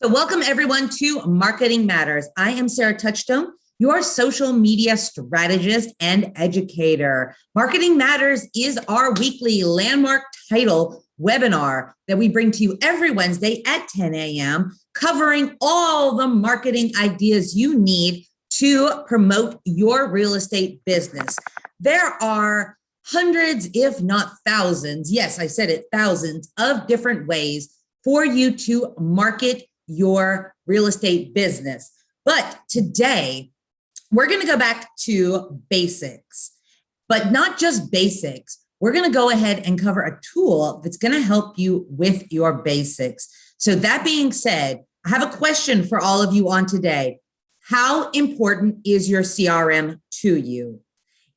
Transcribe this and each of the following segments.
So welcome everyone to Marketing Matters. I am Sarah Touchstone, your social media strategist and educator. Marketing Matters is our weekly landmark title webinar that we bring to you every Wednesday at 10 a.m., covering all the marketing ideas you need to promote your real estate business. There are hundreds, if not thousands, yes, I said it, thousands of different ways for you to market your real estate business. But today, we're going to go back to basics, but not just basics. We're going to go ahead and cover a tool that's going to help you with your basics. So that being said, I have a question for all of you on today. How important is your CRM to you?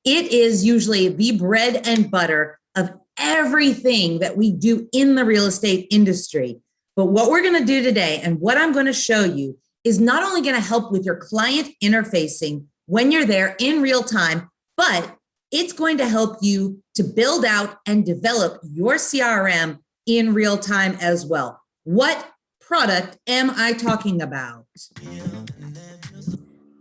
It is usually the bread and butter of everything that we do in the real estate industry. But what we're going to do today and what I'm going to show you is not only going to help with your client interfacing when you're there in real time, but it's going to help you to build out and develop your CRM in real time as well. What product am I talking about?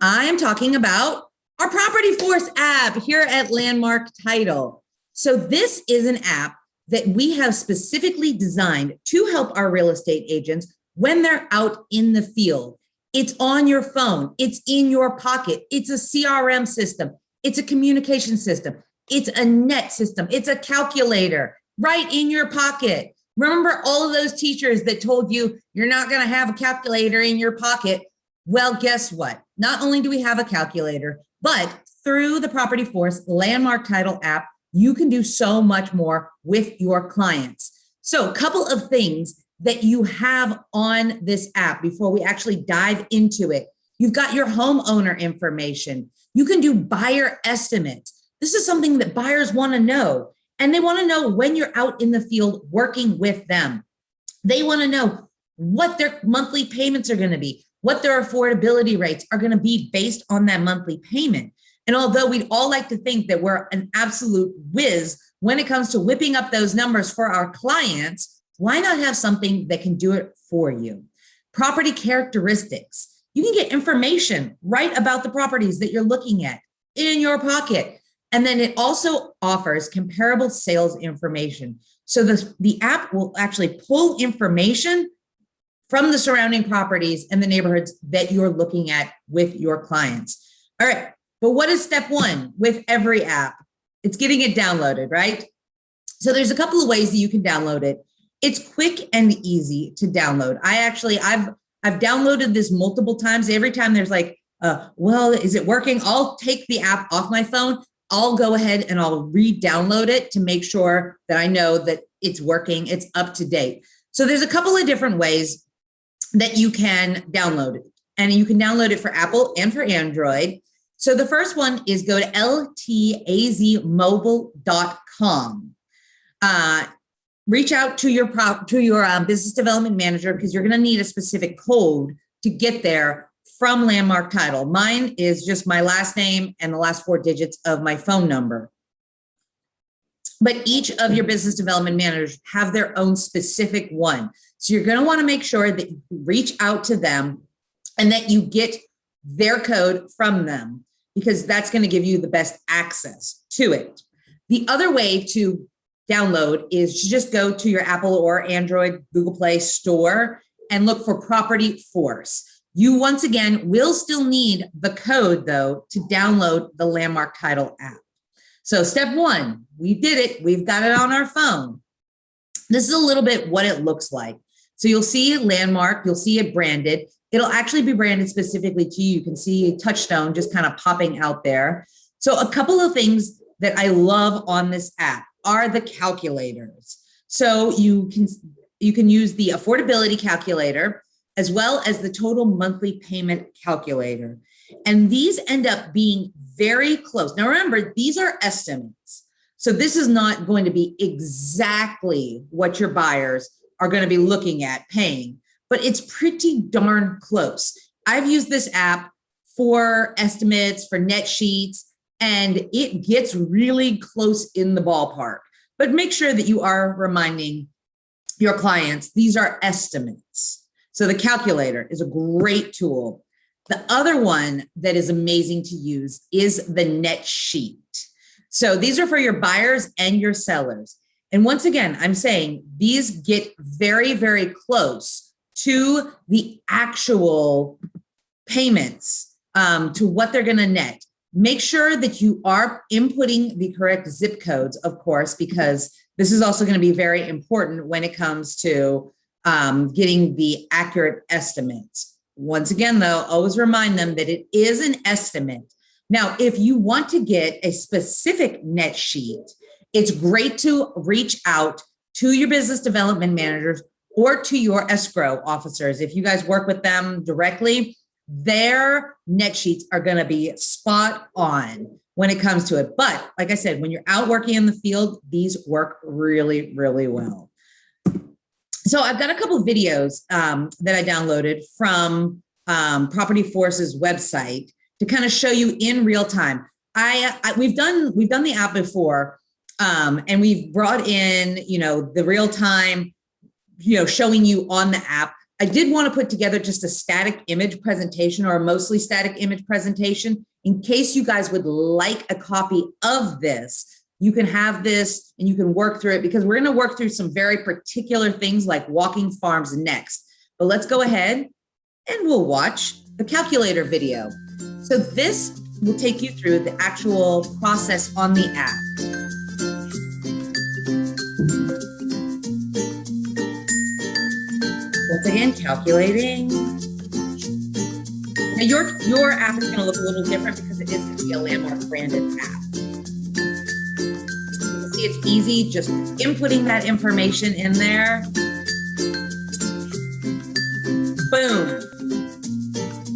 I am talking about our Property Force app here at Landmark Title. So this is an app that we have specifically designed to help our real estate agents when they're out in the field. It's on your phone. It's in your pocket. It's a CRM system. It's a communication system. It's a net system. It's a calculator right in your pocket. Remember all of those teachers that told you you're not going to have a calculator in your pocket? Well, guess what? Not only do we have a calculator, but through the Property Force Landmark Title app, you can do so much more with your clients. So a couple of things that you have on this app before we actually dive into it. You've got your homeowner information. You can do buyer estimates. This is something that buyers want to know. And they want to know when you're out in the field working with them. They want to know what their monthly payments are going to be, what their affordability rates are going to be based on that monthly payment. And although we'd all like to think that we're an absolute whiz when it comes to whipping up those numbers for our clients, why not have something that can do it for you? Property characteristics. You can get information right about the properties that you're looking at in your pocket. And then it also offers comparable sales information. So the app will actually pull information from the surrounding properties and the neighborhoods that you're looking at with your clients. All right. But what is step one with every app? It's getting it downloaded, right? So there's a couple of ways that you can download it. It's quick and easy to download. I've downloaded this multiple times. Every time there's like, well, is it working? I'll take the app off my phone. I'll go ahead and I'll re-download it to make sure that I know that it's working, it's up to date. So there's a couple of different ways that you can download it. And you can download it for Apple and for Android. So the first one is go to ltazmobile.com. Reach out to your business development manager because you're going to need a specific code to get there from Landmark Title. Mine is just my last name and the last 4 digits of my phone number. But each of your business development managers have their own specific one. So you're going to want to make sure that you reach out to them and that you get their code from them, because that's going to give you the best access to it. The other way to download is to just go to your Apple or Android Google Play store and look for Property Force. You, once again, will still need the code, though, to download the Landmark Title app. So step one, we did it. We've got it on our phone. This is a little bit what it looks like. So you'll see Landmark, you'll see it branded. It'll actually be branded specifically to you. You can see Touchstone just kind of popping out there. So a couple of things that I love on this app are the calculators. So you can use the Affordability Calculator as well as the Total Monthly Payment Calculator. And these end up being very close. Now remember, these are estimates. So this is not going to be exactly what your buyers are going to be looking at paying, but it's pretty darn close. I've used this app for estimates, for net sheets, and it gets really close in the ballpark. But make sure that you are reminding your clients, these are estimates. So the calculator is a great tool. The other one that is amazing to use is the net sheet. So these are for your buyers and your sellers. And once again, I'm saying these get very, very close to the actual payments, to what they're going to net. Make sure that you are inputting the correct zip codes, of course, because this is also going to be very important when it comes to getting the accurate estimates. Once again, though, always remind them that it is an estimate. Now, if you want to get a specific net sheet, it's great to reach out to your business development managers or to your escrow officers. If you guys work with them directly, their net sheets are going to be spot on when it comes to it. But like I said, when you're out working in the field, these work really, really well. So I've got a couple of videos that I downloaded from Property Force's website to kind of show you in real time. We've done the app before, and we've brought in, the real time, showing you on the app. I did want to put together just a static image presentation or a mostly static image presentation in case you guys would like a copy of this. You can have this and you can work through it, because we're going to work through some very particular things like walking farms next. But let's go ahead and we'll watch the calculator video. So this will take you through the actual process on the app. Once again, calculating. Now your app is going to look a little different because it is going to be a Landmark branded app. It's easy, just inputting that information in there. Boom.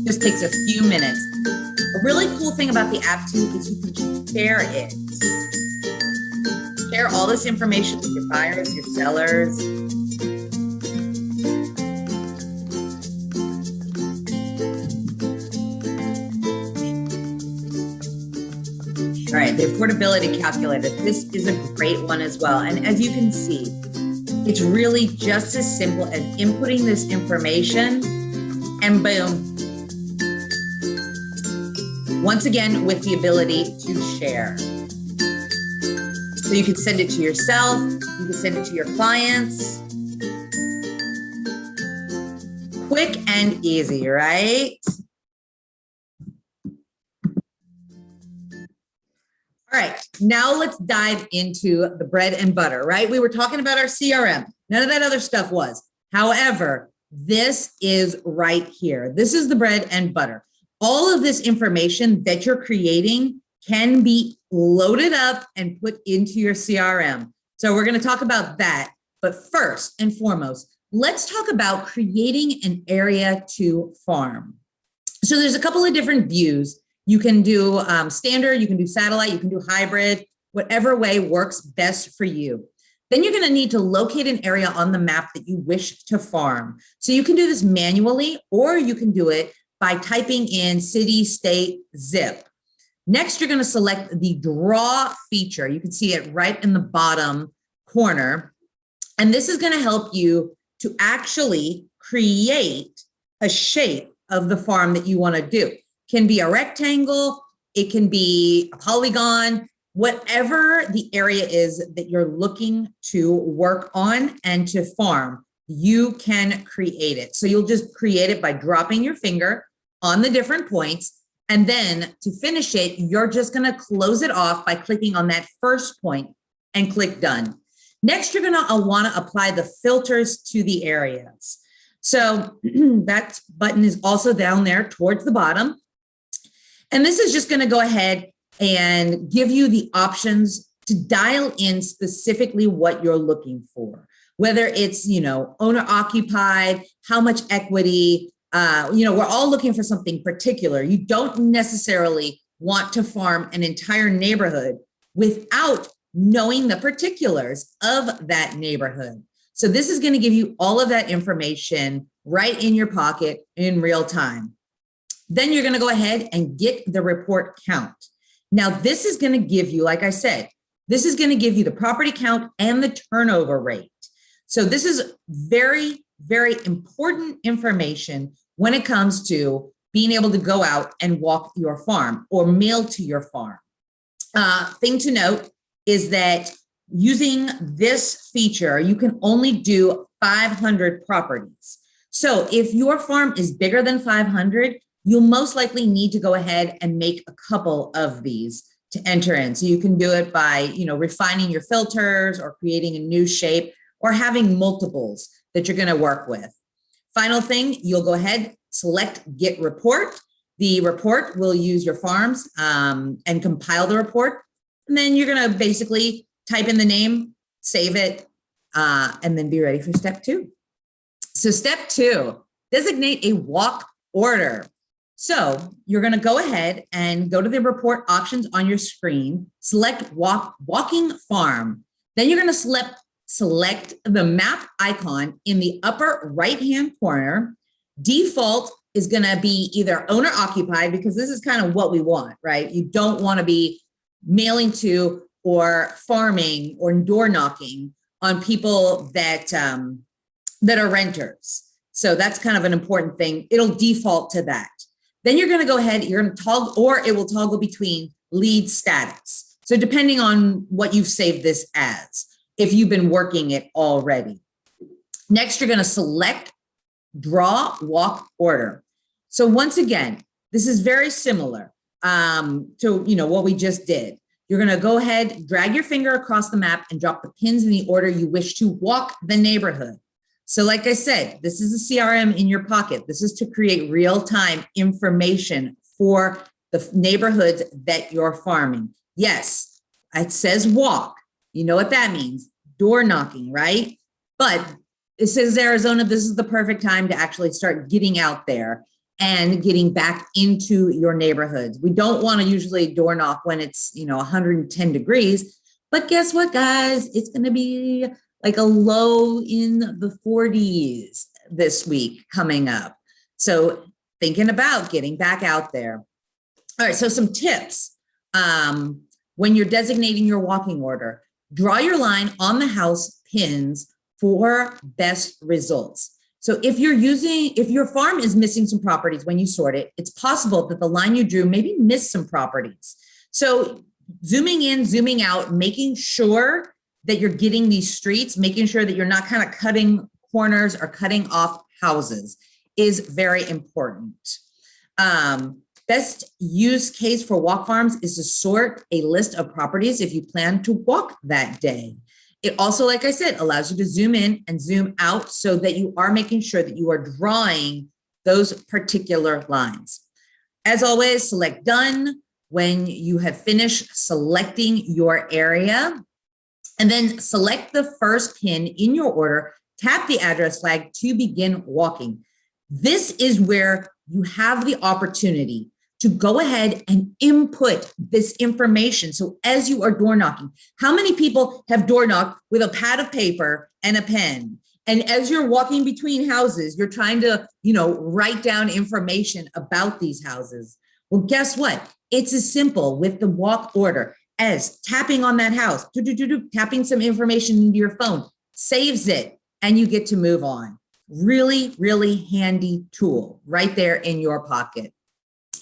Just takes a few minutes. A really cool thing about the app too is you can share it. Share all this information with your buyers, your sellers. All right, the Affordability Calculator. This is a great one as well. And as you can see, it's really just as simple as inputting this information and boom. Once again, with the ability to share. So you can send it to yourself, you can send it to your clients. Quick and easy, right? All right, now let's dive into the bread and butter, right? We were talking about our CRM. None of that other stuff was. However, this is right here. This is the bread and butter. All of this information that you're creating can be loaded up and put into your CRM. So we're going to talk about that. But first and foremost, let's talk about creating an area to farm. So there's a couple of different views. You can do standard, you can do satellite, you can do hybrid, whatever way works best for you. Then you're going to need to locate an area on the map that you wish to farm. So you can do this manually, or you can do it by typing in city, state, zip. Next, you're going to select the draw feature. You can see it right in the bottom corner. And this is going to help you to actually create a shape of the farm that you want to do. Can be a rectangle, it can be a polygon, whatever the area is that you're looking to work on and to farm, you can create it. So you'll just create it by dropping your finger on the different points. And then to finish it, you're just going to close it off by clicking on that first point and click done. Next, you're going to want to apply the filters to the areas. So that button is also down there towards the bottom. And this is just going to go ahead and give you the options to dial in specifically what you're looking for, whether it's, owner occupied, how much equity, we're all looking for something particular. You don't necessarily want to farm an entire neighborhood without knowing the particulars of that neighborhood. So this is going to give you all of that information right in your pocket in real time. Then you're going to go ahead and get the report count. Now, this is going to give you, like I said, this is going to give you the property count and the turnover rate. So this is very very important information when it comes to being able to go out and walk your farm or mail to your farm. Thing to note is that using this feature, you can only do 500 properties. So if your farm is bigger than 500, you'll most likely need to go ahead and make a couple of these to enter in. So you can do it by, refining your filters or creating a new shape or having multiples that you're going to work with. Final thing, you'll go ahead, select Get Report. The report will use your farms and compile the report. And then you're going to basically type in the name, save it, and then be ready for step 2. So step 2, designate a walk order. So you're going to go ahead and go to the report options on your screen, select walking farm. Then you're going to select the map icon in the upper right-hand corner. Default is going to be either owner occupied, because this is kind of what we want, right? You don't want to be mailing to or farming or door knocking on people that are renters. So that's kind of an important thing. It'll default to that. Then you're going to go ahead, you're going to toggle, or it will toggle between lead status. So depending on what you've saved this as, if you've been working it already. Next, you're going to select draw walk order. So once again, this is very similar to what we just did. You're going to go ahead, drag your finger across the map and drop the pins in the order you wish to walk the neighborhood. So like I said, this is a CRM in your pocket. This is to create real-time information for the neighborhoods that you're farming. Yes, it says walk. You know what that means, door knocking, right? But it says Arizona, this is the perfect time to actually start getting out there and getting back into your neighborhoods. We don't want to usually door knock when it's 110 degrees, but guess what, guys? It's going to be like a low in the 40s this week coming up. So thinking about getting back out there. All right, so some tips. When you're designating your walking order, draw your line on the house pins for best results. So if your farm is missing some properties when you sort it, it's possible that the line you drew maybe missed some properties. So zooming in, zooming out, making sure that you're getting these streets, making sure that you're not kind of cutting corners or cutting off houses is very important. Best use case for walk farms is to sort a list of properties if you plan to walk that day. It also, like I said, allows you to zoom in and zoom out so that you are making sure that you are drawing those particular lines. As always, select done when you have finished selecting your area, and then select the first pin in your order, tap the address flag to begin walking. This is where you have the opportunity to go ahead and input this information. So as you are door knocking, how many people have door knocked with a pad of paper and a pen? And as you're walking between houses, you're trying to, write down information about these houses. Well, guess what? It's as simple with the walk order as tapping on that house, tapping some information into your phone, saves it, and you get to move on. Really, really handy tool right there in your pocket.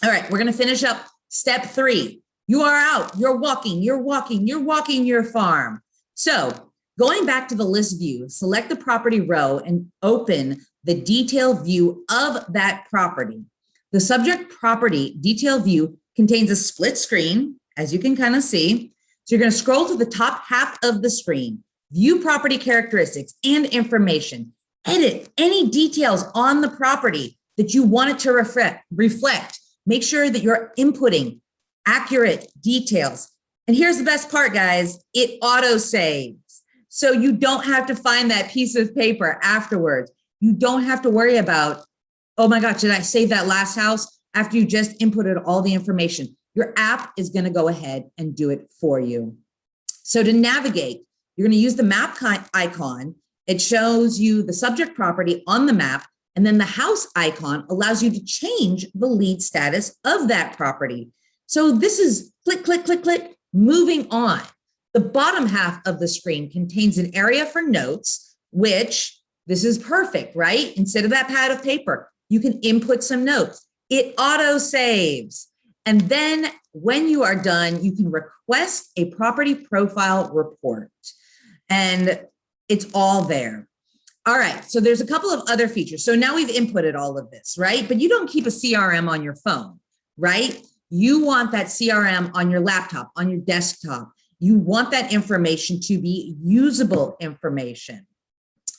All right, we're going to finish up step 3. You are out, you're walking your farm. So going back to the list view, select the property row and open the detail view of that property. The subject property detail view contains a split screen, as you can kind of see. So you're going to scroll to the top half of the screen, view property characteristics and information, edit any details on the property that you want it to reflect. Make sure that you're inputting accurate details. And here's the best part, guys, it auto saves. So you don't have to find that piece of paper afterwards. You don't have to worry about, oh my God, did I save that last house? After you just inputted all the information, your app is going to go ahead and do it for you. So to navigate, you're going to use the map icon. It shows you the subject property on the map, and then the house icon allows you to change the lead status of that property. So this is click, click, click, click, moving on. The bottom half of the screen contains an area for notes, which This is perfect, right? Instead of that pad of paper, you can input some notes. It auto saves. And then when you are done, you can request a property profile report. And it's all there. All right, so there's a couple of other features. So now we've inputted all of this, right? But you don't keep a CRM on your phone, right? You want that CRM on your laptop, on your desktop. You want that information to be usable information.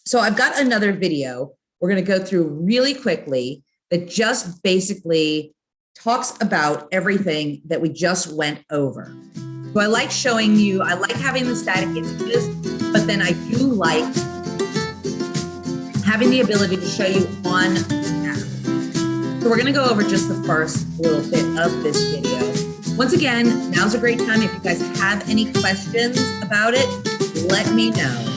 So I've got another video we're going to go through really quickly that just basically talks about everything that we just went over. So I like showing you, I like having the static images, but then I do like having the ability to show you on the app. So we're going to go over just the first little bit of this video. Once again, now's a great time. If you guys have any questions about it, let me know.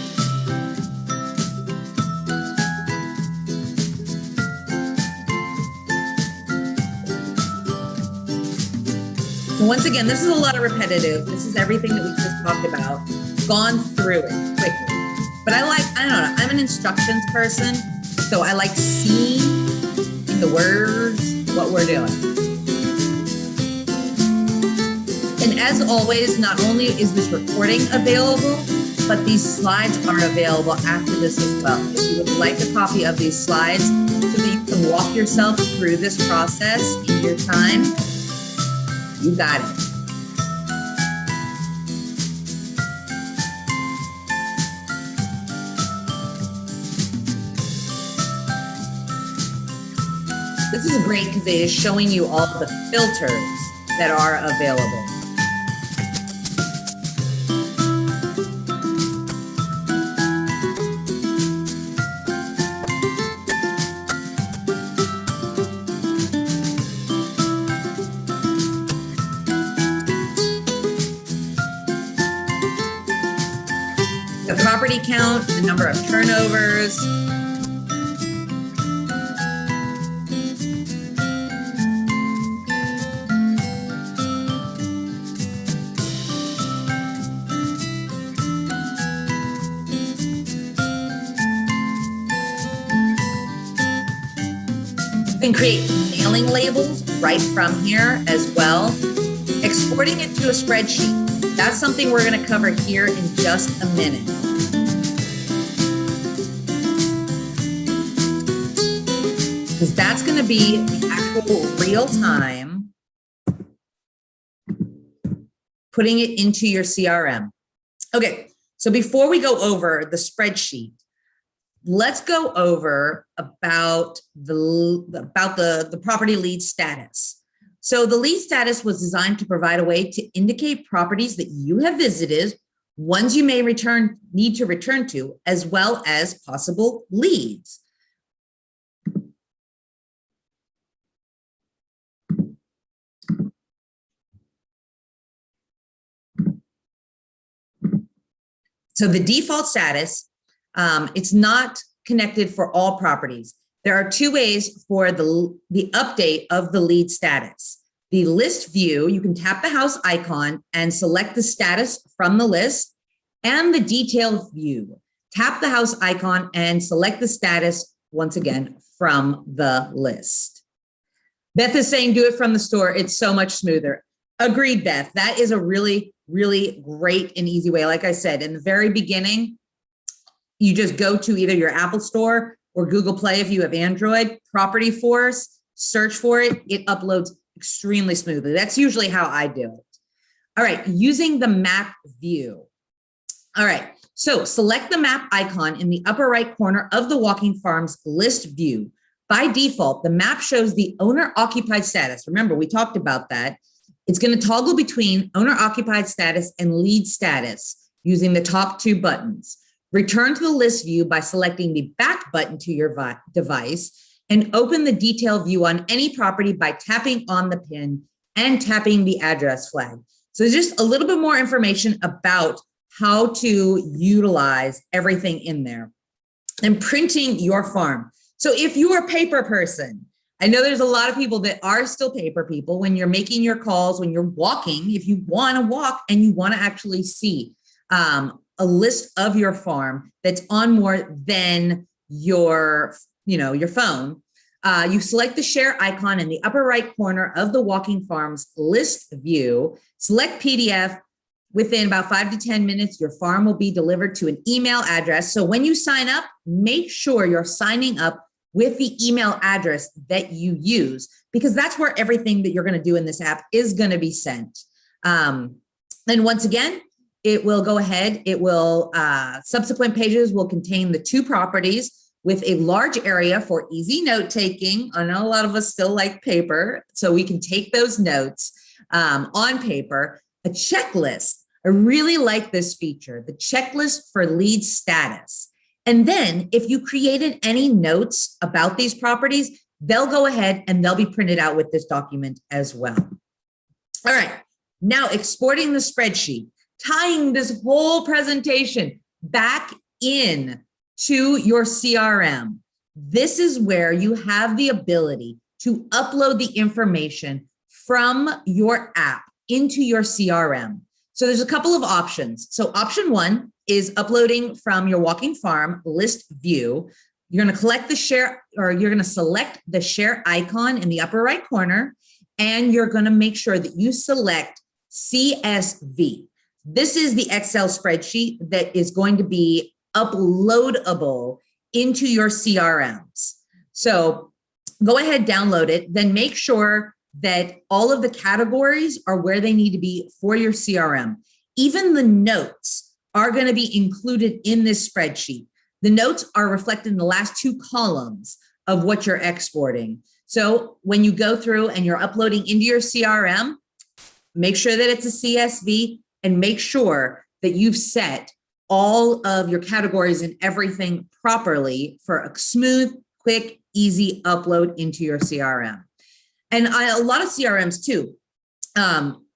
Once again, this is a lot of repetitive. This is everything that we just talked about, gone through it quickly. But I don't know, I'm an instructions person, so I like seeing in the words what we're doing. And as always, not only is this recording available, but these slides are available after this as well. If you would like a copy of these slides so that you can walk yourself through this process in your time, you got it. This is great because it is showing you all the filters that are available. The property count, the number of turnovers. You can create mailing labels right from here as well. Exporting it to a spreadsheet. That's something we're going to cover here in just a minute. Because that's going to be the actual real time putting it into your CRM. Okay, so before we go over the spreadsheet, let's go over about the property lead status. So the lead status was designed to provide a way to indicate properties that you have visited, ones you may need to return to, as well as possible leads. So the default status, it's not connected for all properties. There are two ways for the update of the lead status. The list view, you can tap the house icon and select the status from the list, and the detailed view. Tap the house icon and select the status once again from the list. Beth is saying do it from the store. It's so much smoother. Agreed, Beth. That is a really, really great and easy way. Like I said, in the very beginning, you just go to either your Apple Store or Google Play if you have Android, Property Force, search for it. It uploads extremely smoothly. That's usually how I do it. All right, using the map view. All right, so select the map icon in the upper right corner of the Walking Farms list view. By default, the map shows the owner occupied status. Remember, we talked about that. It's going to toggle between owner occupied status and lead status using the top two buttons. Return to the list view by selecting the back button to your device and open the detail view on any property by tapping on the pin and tapping the address flag. So just a little bit more information about how to utilize everything in there. And printing your farm. So if you're a paper person, I know there's a lot of people that are still paper people. When you're making your calls, when you're walking, if you want to walk and you want to actually see a list of your farm that's on more than your phone, you select the share icon in the upper right corner of the Walking Farms list view, select PDF. Within about 5 to 10 minutes, your farm will be delivered to an email address. So when you sign up, make sure you're signing up with the email address that you use, because that's where everything that you're going to do in this app is going to be sent. And once again, it will go ahead. It will, subsequent pages will contain the 2 properties with a large area for easy note taking. I know a lot of us still like paper, so we can take those notes on paper. A checklist. I really like this feature, the checklist for lead status. And then if you created any notes about these properties, they'll go ahead and they'll be printed out with this document as well. All right, now exporting the spreadsheet, tying this whole presentation back in to your CRM. This is where you have the ability to upload the information from your app into your CRM. So there's a couple of options. So option 1 is uploading from your Walking Farm list view. You're going to collect the share, or you're going to select the share icon in the upper right corner, and you're going to make sure that you select CSV. This is the Excel spreadsheet that is going to be uploadable into your CRMs. So go ahead, download it, then make sure that all of the categories are where they need to be for your CRM. Even the notes are going to be included in this spreadsheet. The notes are reflected in the last 2 columns of what you're exporting. So when you go through and you're uploading into your CRM, make sure that it's a CSV, and make sure that you've set all of your categories and everything properly for a smooth, quick, easy upload into your CRM. And a lot of CRMs too,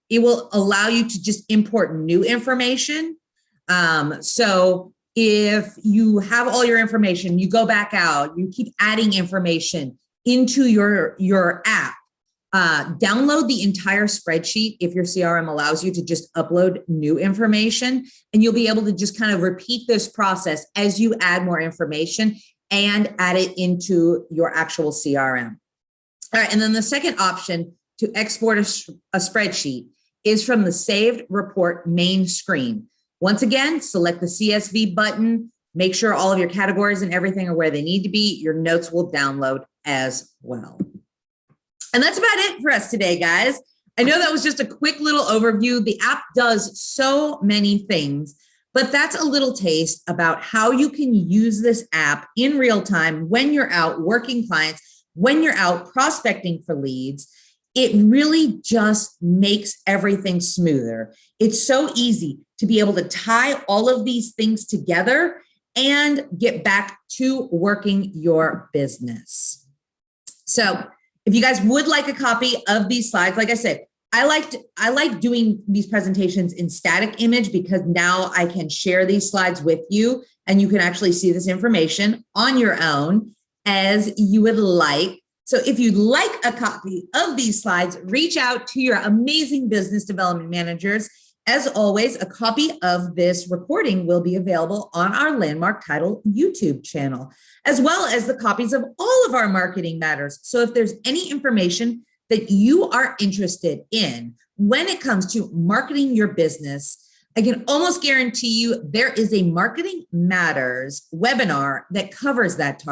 it will allow you to just import new information. So if you have all your information, you go back out, you keep adding information into your app, download the entire spreadsheet if your CRM allows you to just upload new information, and you'll be able to just kind of repeat this process as you add more information and add it into your actual CRM. All right, and then the second option to export a spreadsheet is from the Saved Report main screen. Once again, select the CSV button, make sure all of your categories and everything are where they need to be. Your notes will download as well. And that's about it for us today, guys. I know that was just a quick little overview. The app does so many things, but that's a little taste about how you can use this app in real time when you're out working clients, when you're out prospecting for leads. It really just makes everything smoother. It's so easy to be able to tie all of these things together and get back to working your business. So if you guys would like a copy of these slides, like I said, I like doing these presentations in static image, because now I can share these slides with you and you can actually see this information on your own as you would like. So if you'd like a copy of these slides, reach out to your amazing business development managers. As always, a copy of this recording will be available on our Landmark Title YouTube channel, as well as the copies of all of our Marketing Matters. So if there's any information that you are interested in when it comes to marketing your business, I can almost guarantee you there is a Marketing Matters webinar that covers that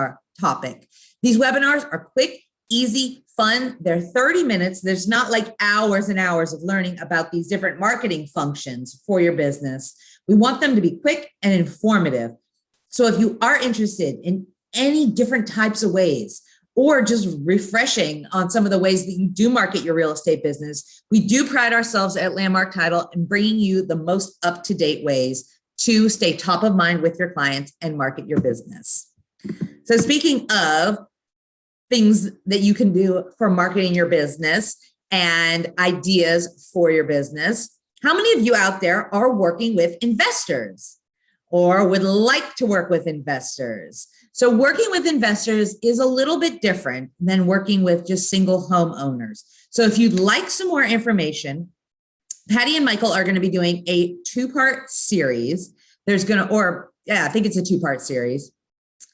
topic. These webinars are quick, easy, fun. They're 30 minutes. There's not like hours and hours of learning about these different marketing functions for your business. We want them to be quick and informative. So if you are interested in any different types of ways, or just refreshing on some of the ways that you do market your real estate business, we do pride ourselves at Landmark Title in bringing you the most up-to-date ways to stay top of mind with your clients and market your business. So speaking of things that you can do for marketing your business and ideas for your business, how many of you out there are working with investors or would like to work with investors? So working with investors is a little bit different than working with just single homeowners. So if you'd like some more information, Patty and Michael are going to be doing a 2-part series. I think it's a 2-part series.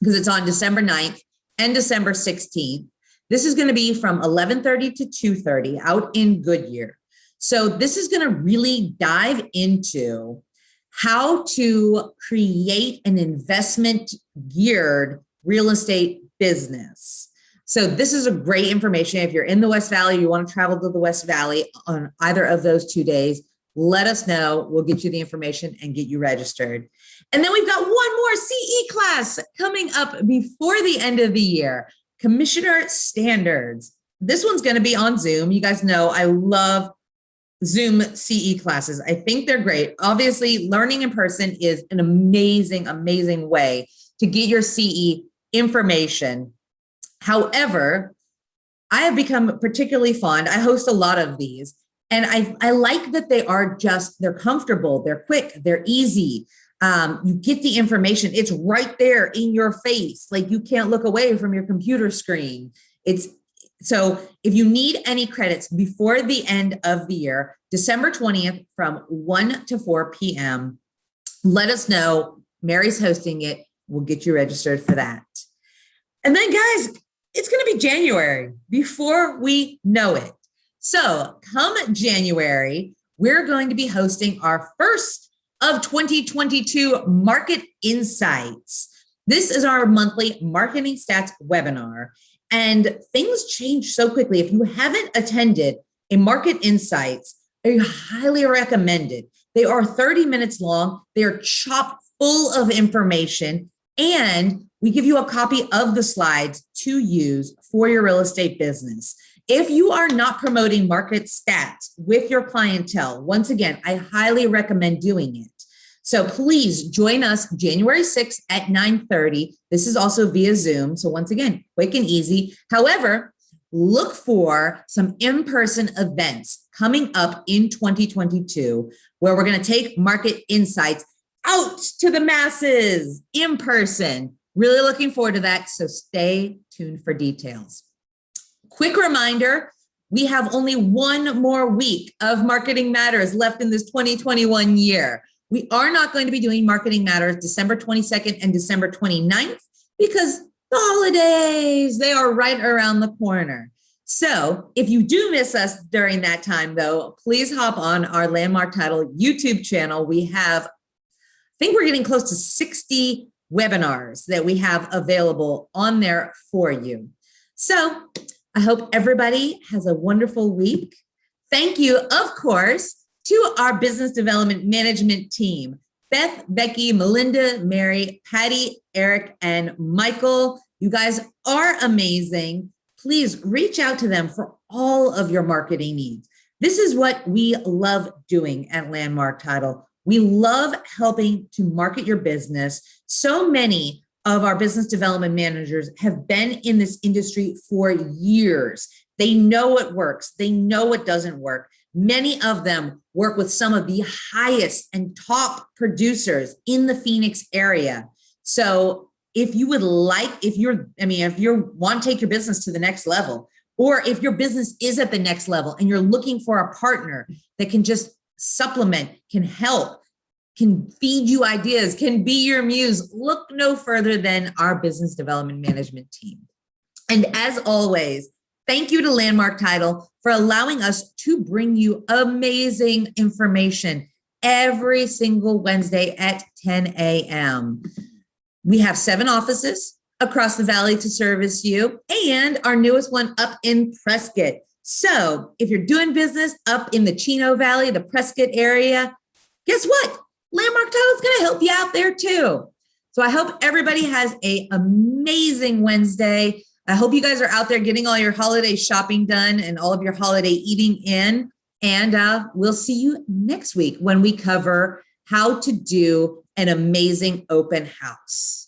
because it's on December 9th and December 16th. This is going to be from 11:30 to 2:30 out in Goodyear. So this is going to really dive into how to create an investment geared real estate business. So this is a great information. If you're in the West Valley, you want to travel to the West Valley on either of those 2 days, let us know. We'll get you the information and get you registered. And then we've got one more CE class coming up before the end of the year, Commissioner Standards. This one's going to be on Zoom. You guys know I love Zoom CE classes. I think they're great. Obviously, learning in person is an amazing, amazing way to get your CE information. However, I have become particularly fond. I host a lot of these, and I like that they're comfortable, they're quick, they're easy. You get the information. It's right there in your face. Like you can't look away from your computer screen. So if you need any credits before the end of the year, December 20th from 1 to 4 p.m., let us know. Mary's hosting it. We'll get you registered for that. And then guys, it's going to be January before we know it. So come January, we're going to be hosting our first of 2022 Market Insights. This is our monthly marketing stats webinar. And things change so quickly. If you haven't attended a Market Insights, I highly recommend it. They are 30 minutes long. They are chock full of information. And we give you a copy of the slides to use for your real estate business. If you are not promoting market stats with your clientele, once again, I highly recommend doing it. So please join us January 6th at 9:30. This is also via Zoom. So once again, quick and easy. However, look for some in-person events coming up in 2022, where we're going to take Market Insights out to the masses in person. Really looking forward to that. So stay tuned for details. Quick reminder, we have only one more week of Marketing Matters left in this 2021 year. We are not going to be doing Marketing Matters December 22nd and December 29th because the holidays, they are right around the corner. So if you do miss us during that time, though, please hop on our Landmark Title YouTube channel. We have, I think we're getting close to 60 webinars that we have available on there for you. So I hope everybody has a wonderful week. Thank you, of course, to our business development management team, Beth, Becky, Melinda, Mary, Patty, Eric, and Michael. You guys are amazing. Please reach out to them for all of your marketing needs. This is what we love doing at Landmark Title. We love helping to market your business. So many of our business development managers have been in this industry for years. They know what works. They know what doesn't work. Many of them work with some of the highest and top producers in the Phoenix area. So if you would like, if you want to take your business to the next level, or if your business is at the next level and you're looking for a partner that can just supplement, can help, can feed you ideas, can be your muse, look no further than our business development management team. And as always, thank you to Landmark Title for allowing us to bring you amazing information every single Wednesday at 10 a.m. We have 7 offices across the valley to service you, and our newest one up in Prescott. So if you're doing business up in the Chino Valley, the Prescott area, guess what? Landmark Title is going to help you out there too. So I hope everybody has an amazing Wednesday. I hope you guys are out there getting all your holiday shopping done and all of your holiday eating in. And we'll see you next week when we cover how to do an amazing open house.